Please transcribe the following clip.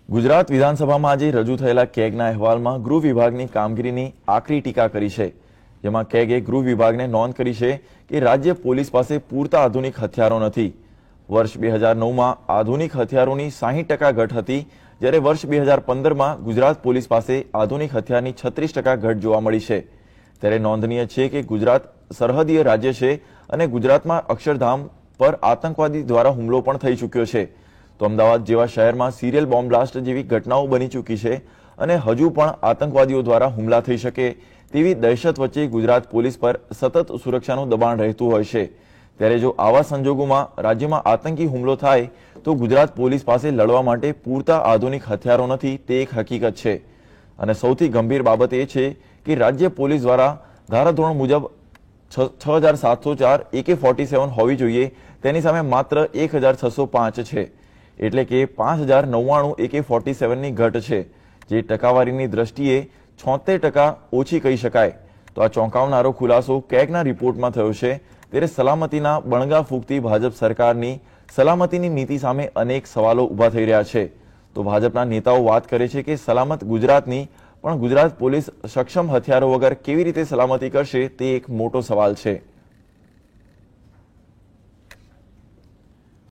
ગુજરાત વિધાનસભામાં આજે રજૂ થયેલા કેગના અહેવાલમાં ગૃહ વિભાગની કામગીરીની આકરી ટીકા કરી છે, જેમાં કેગે ગૃહ વિભાગને નોંધ કરી છે કે રાજ્ય પોલીસ પાસે પૂરતા આધુનિક હથિયારો નથી। વર્ષ 2009માં આધુનિક હથિયારોની 60% ઘટ હતી, જ્યારે વર્ષ 2015માં ગુજરાત પોલીસ પાસે આધુનિક હથિયારની 36% ઘટ જોવા મળી છે। ત્યારે નોંધનીય છે કે ગુજરાત સરહદીય રાજ્ય છે અને ગુજરાતમાં અક્ષરધામ પર આતંકવાદી દ્વારા હુમલો પણ થઈ ચૂક્યો છે। તો અમદાવાદ જેવા શહેરમાં સિરિયલ બોમ્બ બ્લાસ્ટ જેવી ઘટનાઓ બની ચૂકી છે અને હજુ પણ આતંકવાદીઓ દ્વારા હુમલા થઈ શકે તેવી દહેશત વચ્ચે ગુજરાત પોલીસ પર સતત સુરક્ષાનું દબાણ રહેતું હોય છે। ત્યારે જો આવા સંજોગોમાં રાજ્યમાં આતંકી હુમલો થાય તો ગુજરાત પોલીસ પાસે લડવા માટે પૂરતા આધુનિક હથિયારો નથી તે એક હકીકત છે। અને સૌથી ગંભીર બાબત એ છે કે રાજ્ય પોલીસ દ્વારા ધારાધોરણ મુજબ 6704 AK-47 હોવી જોઈએ, તેની સામે માત્ર 1605 છે, એટલે કે 5099 AK-47 ની ઘટ છે, જે ટકાવારીની દ્રષ્ટિએ 76% ઓછી કહી શકાય। તો આ ચોંકાવનારો ખુલાસો કેગના રિપોર્ટમાં થયો છે। ત્યારે સલામતીના બણગા ફૂંકતી ભાજપ સરકારની સલામતીની નીતિ સામે અનેક સવાલો ઊભા થઈ રહ્યા છે। તો ભાજપના નેતાઓ વાત કરે છે કે સલામત ગુજરાતની, પણ ગુજરાત પોલીસ સક્ષમ હથિયારો વગર કેવી રીતે સલામતી કરશે તે એક મોટો સવાલ છે।